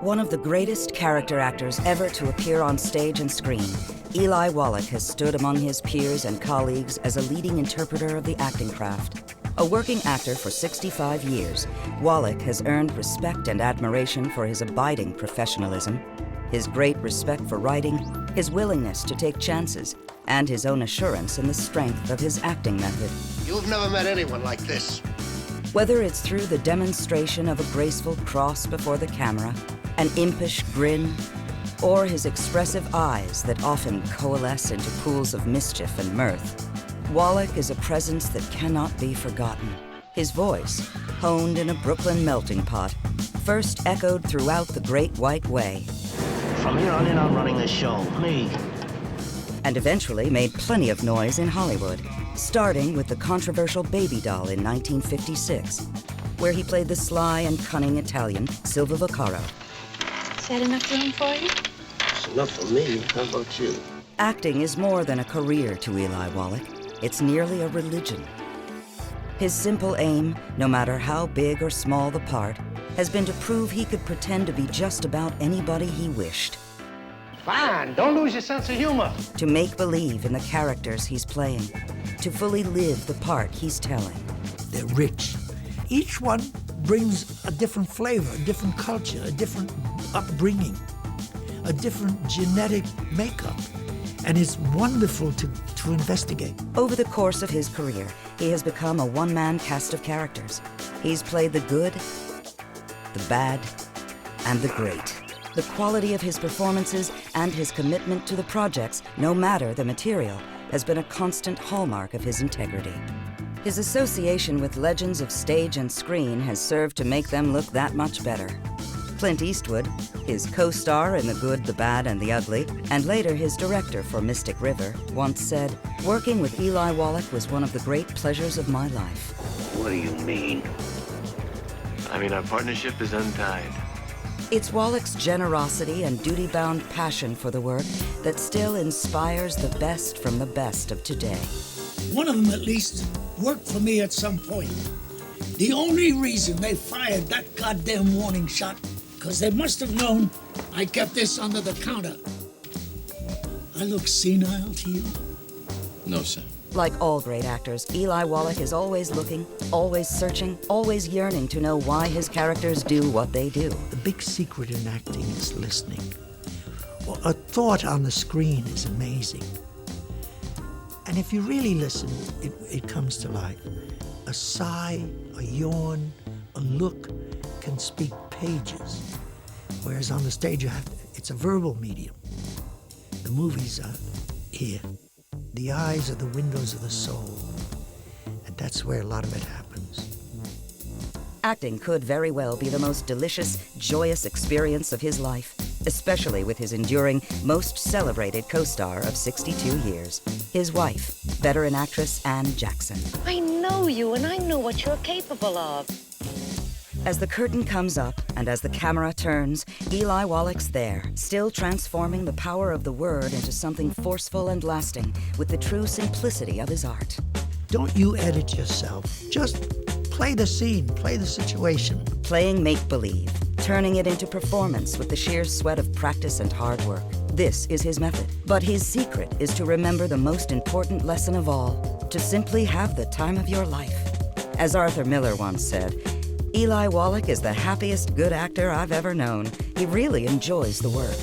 One of the greatest character actors ever to appear on stage and screen, Eli Wallach has stood among his peers and colleagues as a leading interpreter of the acting craft. A working actor for 65 years, Wallach has earned respect and admiration for his abiding professionalism, his great respect for writing, his willingness to take chances, and his own assurance in the strength of his acting method. You've never met anyone like this. Whether it's through the demonstration of a graceful cross before the camera, an impish grin, or his expressive eyes that often coalesce into pools of mischief and mirth, Wallach is a presence that cannot be forgotten. His voice, honed in a Brooklyn melting pot, first echoed throughout the Great White Way. From here on in, I'm running this show, me. And eventually made plenty of noise in Hollywood, starting with the controversial Baby Doll in 1956, where he played the sly and cunning Italian Silva Vaccaro. Is that enough room for you? It's enough for me. How about you? Acting is more than a career to Eli Wallach. It's nearly a religion. His simple aim, no matter how big or small the part, has been to prove he could pretend to be just about anybody he wished. Fine, don't lose your sense of humor. To make believe in the characters he's playing, to fully live the part he's telling. They're rich. Each one brings a different flavor, a different culture, a different upbringing, a different genetic makeup. And it's wonderful to investigate. Over the course of his career, he has become a one-man cast of characters. He's played the good, the bad, and the great. The quality of his performances and his commitment to the projects, no matter the material, has been a constant hallmark of his integrity. His association with legends of stage and screen has served to make them look that much better. Clint Eastwood, his co-star in The Good, the Bad, and the Ugly, and later his director for Mystic River, once said, "Working with Eli Wallach was one of the great pleasures of my life." What do you mean? I mean, our partnership is untied. It's Wallach's generosity and duty-bound passion for the work that still inspires the best from the best of today. One of them, at least, worked for me at some point. The only reason they fired that goddamn warning shot, because they must have known I kept this under the counter. I look senile to you? No, sir. Like all great actors, Eli Wallach is always looking, always searching, always yearning to know why his characters do what they do. The big secret in acting is listening. Well, a thought on the screen is amazing. And if you really listen, it comes to life. A sigh, a yawn, a look can speak pages. Whereas on the stage, it's a verbal medium. The movies are here. The eyes are the windows of the soul. And that's where a lot of it happens. Acting could very well be the most delicious, joyous experience of his life, especially with his enduring, most celebrated co-star of 62 years, his wife, veteran actress Ann Jackson. I know you, and I know what you're capable of. As the curtain comes up and as the camera turns, Eli Wallach's there, still transforming the power of the word into something forceful and lasting with the true simplicity of his art. Don't you edit yourself. Just play the scene, play the situation. Playing make-believe, turning it into performance with the sheer sweat of practice and hard work. This is his method. But his secret is to remember the most important lesson of all, to simply have the time of your life. As Arthur Miller once said, Eli Wallach is the happiest good actor I've ever known. He really enjoys the work.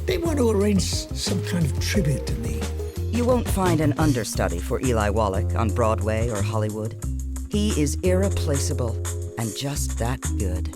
They want to arrange some kind of tribute to me. You won't find an understudy for Eli Wallach on Broadway or Hollywood. He is irreplaceable and just that good.